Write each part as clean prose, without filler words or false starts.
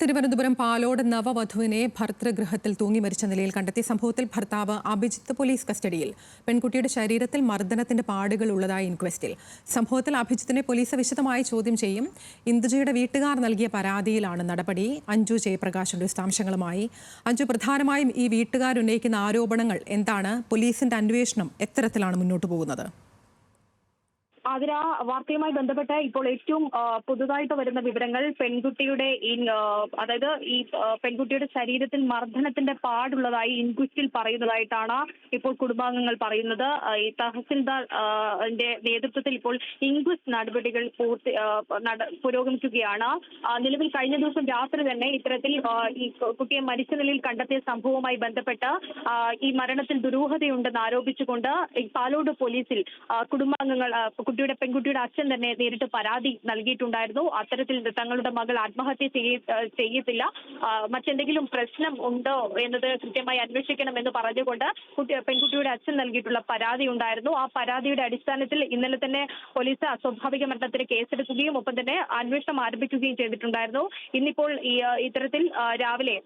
തിരുവനന്തപുരം പാലോട് നവവധുവിനെ ഭർതൃഗൃഹത്തിൽ തൂങ്ങി മരിച്ച നിലയിൽ കണ്ടെത്തിയ സംഭവത്തിൽ ഭർത്താവ് അഭിജിത്ത് പോലീസ് കസ്റ്റഡിയിൽ. പെൺകുട്ടിയുടെ ശരീരത്തിൽ മർദ്ദനത്തിന്റെ പാടുകൾ ഉള്ളതായി ഇൻക്വസ്റ്റിൽ. സംഭവത്തിൽ അഭിജിത്തിനെ പോലീസ് വിശദമായി ചോദ്യം ചെയ്യും. ഇന്ദുജയുടെ വീട്ടുകാർ നൽകിയ പരാതിയിലാണ് നടപടി. അഞ്ജു ജയപ്രകാശിന്റെ വിശദാംശങ്ങളുമായി. അഞ്ജു, പ്രധാനമായും ഈ വീട്ടുകാരുന്നയിക്കുന്ന ആരോപണങ്ങൾ എന്താണ്? പോലീസിന്റെ അന്വേഷണം എത്തരത്തിലാണ് മുന്നോട്ട് പോകുന്നത്? അതിന് വാർത്തയുമായി ബന്ധപ്പെട്ട് ഇപ്പോൾ ഏറ്റവും പുതുതായിട്ട് വരുന്ന വിവരങ്ങൾ പെൺകുട്ടിയുടെ അതായത് ഈ പെൺകുട്ടിയുടെ ശരീരത്തിൽ മർദ്ദനത്തിന്റെ പാടുള്ളതായി ഇൻക്വസ്റ്റിൽ പറയുന്നതായിട്ടാണ് ഇപ്പോൾ കുടുംബാംഗങ്ങൾ പറയുന്നത്. ഈ തഹസിൽദാറിന്റെ നേതൃത്വത്തിൽ ഇപ്പോൾ ഇൻക്വസ്റ്റ് നടപടികൾ പുരോഗമിക്കുകയാണ്. നിലവിൽ കഴിഞ്ഞ ദിവസം രാത്രി തന്നെ ഇത്തരത്തിൽ ഈ കുട്ടിയെ മരിച്ച നിലയിൽ കണ്ടെത്തിയ സംഭവവുമായി ബന്ധപ്പെട്ട് ഈ മരണത്തിൽ ദുരൂഹതയുണ്ടെന്ന് ആരോപിച്ചുകൊണ്ട് പാലോട് പോലീസിൽ കുടുംബാംഗങ്ങൾ പെൺകുട്ടിയുടെ അച്ഛൻ തന്നെ നേരിട്ട് പരാതി നൽകിയിട്ടുണ്ടായിരുന്നു. അത്തരത്തിൽ തങ്ങളുടെ മകൾ ആത്മഹത്യ ചെയ്യത്തില്ല, മറ്റെന്തെങ്കിലും പ്രശ്നം ഉണ്ടോ എന്നത് കൃത്യമായി അന്വേഷിക്കണമെന്ന് പറഞ്ഞുകൊണ്ട് പെൺകുട്ടിയുടെ അച്ഛൻ നൽകിയിട്ടുള്ള പരാതി ഉണ്ടായിരുന്നു. ആ പരാതിയുടെ അടിസ്ഥാനത്തിൽ ഇന്നലെ തന്നെ പോലീസ് അസ്വാഭാവിക മരണത്തിന് കേസെടുക്കുകയും ഒപ്പം തന്നെ അന്വേഷണം ആരംഭിക്കുകയും ചെയ്തിട്ടുണ്ടായിരുന്നു. ഇന്നിപ്പോൾ ഇത്തരത്തിൽ രാവിലെ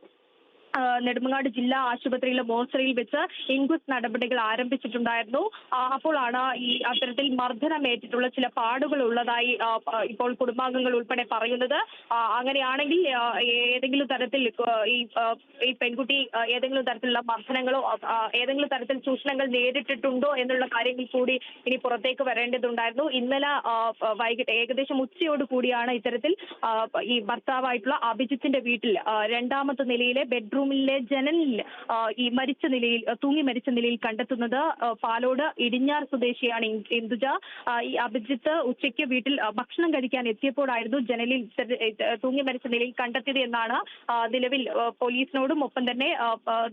നെടുമങ്ങാട് ജില്ലാ ആശുപത്രിയിലെ മോർച്ചറിയിൽ വെച്ച് ഇൻക്വസ്റ്റ് നടപടികൾ ആരംഭിച്ചിട്ടുണ്ടായിരുന്നു. അപ്പോഴാണ് ഈ അത്തരത്തിൽ മർദ്ദനമേറ്റിട്ടുള്ള ചില പാടുകൾ ഉള്ളതായി ഇപ്പോൾ കുടുംബാംഗങ്ങൾ ഉൾപ്പെടെ പറയുന്നത്. അങ്ങനെയാണെങ്കിൽ ഏതെങ്കിലും തരത്തിൽ ഈ പെൺകുട്ടി ഏതെങ്കിലും തരത്തിലുള്ള മർദ്ദനങ്ങളോ ഏതെങ്കിലും തരത്തിൽ ചൂഷണങ്ങൾ നേരിട്ടിട്ടുണ്ടോ എന്നുള്ള കാര്യങ്ങൾ കൂടി ഇനി പുറത്തേക്ക് വരേണ്ടതുണ്ടായിരുന്നു. ഇന്നലെ വൈകിട്ട് ഏകദേശം ഉച്ചയോട് കൂടിയാണ് ഇത്തരത്തിൽ ഈ ഭർത്താവായിട്ടുള്ള അഭിജിത്തിന്റെ വീട്ടിൽ രണ്ടാമത്തെ നിലയിലെ ബെഡ്റൂമിലെ ജനലിൽ ഈ തൂങ്ങി മരിച്ച നിലയിൽ കണ്ടെത്തുന്നത്. പാലോട് ഇടിഞ്ഞാർ സ്വദേശിയാണ് ഇന്ദുജ. ഈ അഭിജിത്ത് ഉച്ചയ്ക്ക് വീട്ടിൽ ഭക്ഷണം കഴിക്കാൻ എത്തിയപ്പോഴായിരുന്നു ജനലിൽ തൂങ്ങി മരിച്ച നിലയിൽ കണ്ടെത്തിയത് എന്നാണ് നിലവിൽ പോലീസിനോടും ഒപ്പം തന്നെ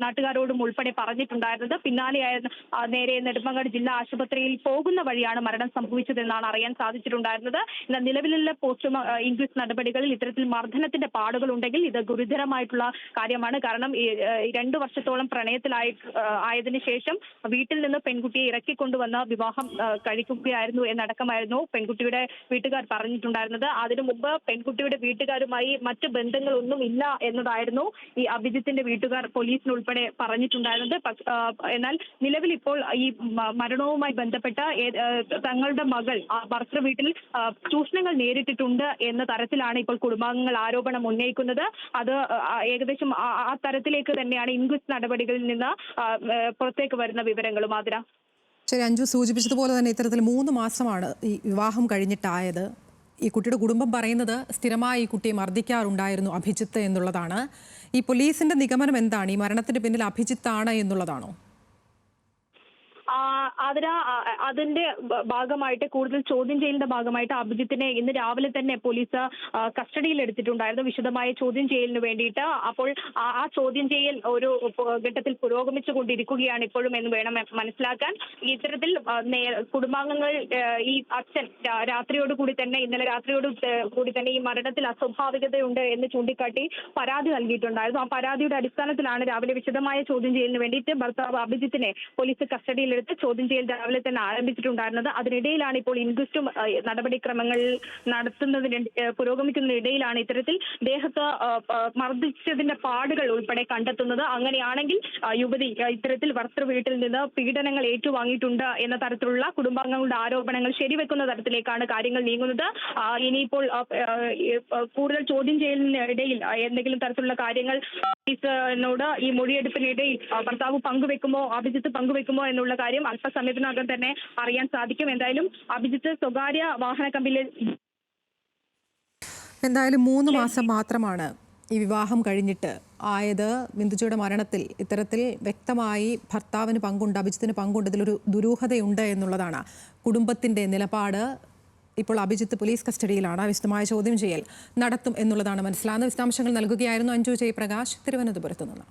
നാട്ടുകാരോടും ഉൾപ്പെടെ പറഞ്ഞിട്ടുണ്ടായിരുന്നത്. പിന്നാലെയായിരുന്നു നേരെ നെടുമങ്ങാട് ജില്ലാ ആശുപത്രിയിൽ പോകുന്ന വഴിയാണ് മരണം സംഭവിച്ചതെന്നാണ് അറിയാൻ സാധിച്ചിട്ടുണ്ടായിരുന്നത്. എന്നാൽ നിലവിലുള്ള ഇൻക്വസ്റ്റ് നടപടികളിൽ ഇത്തരത്തിൽ മർദ്ദനത്തിന്റെ പാടുകൾ ഉണ്ടെങ്കിൽ ഇത് ഗുരുതരമായിട്ടുള്ള കാര്യമാണ്. കാരണം 2 വർഷത്തോളം ആയതിനു ശേഷം വീട്ടിൽ നിന്ന് പെൺകുട്ടിയെ ഇറക്കിക്കൊണ്ടുവന്ന് വിവാഹം കഴിക്കുകയായിരുന്നു എന്നടക്കമായിരുന്നു പെൺകുട്ടിയുടെ വീട്ടുകാർ പറഞ്ഞിട്ടുണ്ടായിരുന്നത്. അതിനു മുമ്പ് പെൺകുട്ടിയുടെ വീട്ടുകാരുമായി മറ്റ് ബന്ധങ്ങളൊന്നും ഇല്ല എന്നതായിരുന്നു ഈ അഭിജിത്തിന്റെ വീട്ടുകാർ പോലീസിന് ഉൾപ്പെടെ പറഞ്ഞിട്ടുണ്ടായിരുന്നത്. എന്നാൽ നിലവിൽ ഇപ്പോൾ ഈ മരണവുമായി ബന്ധപ്പെട്ട തങ്ങളുടെ മകൾ ഭർത്തൃ വീട്ടിൽ ചൂഷണങ്ങൾ നേരിട്ടിട്ടുണ്ട് എന്ന തരത്തിലാണ് ഇപ്പോൾ കുടുംബാംഗങ്ങൾ ആരോപണം ഉന്നയിക്കുന്നത്. അത് ഏകദേശം ആ തരത്തിലേക്ക് തന്നെയാണ് ഇൻക്വസ്റ്റ് നടപടികളിൽ നിന്ന് പുറത്തേക്ക് വരുന്ന വിവരങ്ങളും. ആതിര, ശരി, അഞ്ജു സൂചിപ്പിച്ചതുപോലെ തന്നെ ഇത്തരത്തിൽ 3 മാസമാണ് ഈ വിവാഹം കഴിഞ്ഞിട്ടായത്. ഈ കുട്ടിയുടെ കുടുംബം പറയുന്നത് സ്ഥിരമായി ഈ കുട്ടിയെ മർദ്ദിക്കാറുണ്ടായിരുന്നു അഭിജിത്ത് എന്നുള്ളതാണ്. ഈ പോലീസിന്റെ നിഗമനം എന്താണ്? ഈ മരണത്തിന്റെ പിന്നിൽ അഭിജിത്താണ് എന്നുള്ളതാണോ? അതിന്റെ ഭാഗമായിട്ട് കൂടുതൽ ചോദ്യം ചെയ്യലിന്റെ ഭാഗമായിട്ട് അഭിജിത്തിനെ ഇന്ന് രാവിലെ തന്നെ പോലീസ് കസ്റ്റഡിയിൽ എടുത്തിട്ടുണ്ടായിരുന്നു വിശദമായ ചോദ്യം ചെയ്യലിന് വേണ്ടിയിട്ട്. അപ്പോൾ ആ ചോദ്യം ചെയ്യൽ ഒരു ഘട്ടത്തിൽ പുരോഗമിച്ചു കൊണ്ടിരിക്കുകയാണ് ഇപ്പോഴും എന്ന് വേണം മനസ്സിലാക്കാൻ. ഇത്തരത്തിൽ കുടുംബാംഗങ്ങൾ ഈ അച്ഛൻ ഇന്നലെ രാത്രിയോട് കൂടി തന്നെ ഈ മരണത്തിൽ അസ്വാഭാവികതയുണ്ട് എന്ന് ചൂണ്ടിക്കാട്ടി പരാതി നൽകിയിട്ടുണ്ടായിരുന്നു. ആ പരാതിയുടെ അടിസ്ഥാനത്തിലാണ് രാവിലെ വിശദമായ ചോദ്യം ചെയ്യലിന് വേണ്ടിയിട്ട് ഭർത്താവ് അഭിജിത്തിനെ പോലീസ് കസ്റ്റഡിയിൽ ചോദ്യം ചെയ്യൽ രാവിലെ തന്നെ ആരംഭിച്ചിട്ടുണ്ടായിരുന്നത്. അതിനിടയിലാണ് ഇപ്പോൾ ഇൻക്വസ്റ്റും നടപടിക്രമങ്ങൾ പുരോഗമിക്കുന്നതിനിടയിലാണ് ഇത്തരത്തിൽ ദേഹത്ത് മർദ്ദിച്ചതിന്റെ പാടുകൾ ഉൾപ്പെടെ കണ്ടെത്തുന്നത്. അങ്ങനെയാണെങ്കിൽ യുവതി ഇത്തരത്തിൽ ഭർത്തൃ വീട്ടിൽ നിന്ന് പീഡനങ്ങൾ ഏറ്റുവാങ്ങിയിട്ടുണ്ട് എന്ന തരത്തിലുള്ള കുടുംബാംഗങ്ങളുടെ ആരോപണങ്ങൾ ശരിവെക്കുന്ന തരത്തിലേക്കാണ് കാര്യങ്ങൾ നീങ്ങുന്നത്. ഇനിയിപ്പോൾ കൂടുതൽ ചോദ്യം ചെയ്യലിനിടയിൽ എന്തെങ്കിലും തരത്തിലുള്ള കാര്യങ്ങൾ പോലീസിനോട് ഈ മൊഴിയെടുപ്പിനിടയിൽ ഭർത്താവ് അഭിജിത്ത് പങ്കുവെക്കുമോ എന്നുള്ള കാര്യം അല്പസമയത്തിനകം തന്നെ അറിയാൻ സാധിക്കും. എന്തായാലും അഭിജിത്ത് സ്വകാര്യ വാഹന കമ്പനിയിൽ 3 മാസം മാത്രമാണ് ഈ വിവാഹം കഴിഞ്ഞിട്ട് ആയത്. ബിന്ദുജയുടെ മരണത്തിൽ ഇത്തരത്തിൽ വ്യക്തമായി ഭർത്താവിന് പങ്കുണ്ട്, അഭിജിത്തിന് പങ്കുണ്ട്, ഇതിലൊരു ദുരൂഹതയുണ്ട് എന്നുള്ളതാണ് കുടുംബത്തിന്റെ നിലപാട്. ഇപ്പോൾ അഭിജിത്ത് പോലീസ് കസ്റ്റഡിയിലാണ്. വിശദമായ ചോദ്യം ചെയ്യൽ നടത്തും എന്നുള്ളതാണ് മനസ്സിലാകുന്നത്. വിശദാംശങ്ങൾ നൽകുകയായിരുന്നു അഞ്ജു ജയപ്രകാശ് തിരുവനന്തപുരത്ത് നിന്ന്.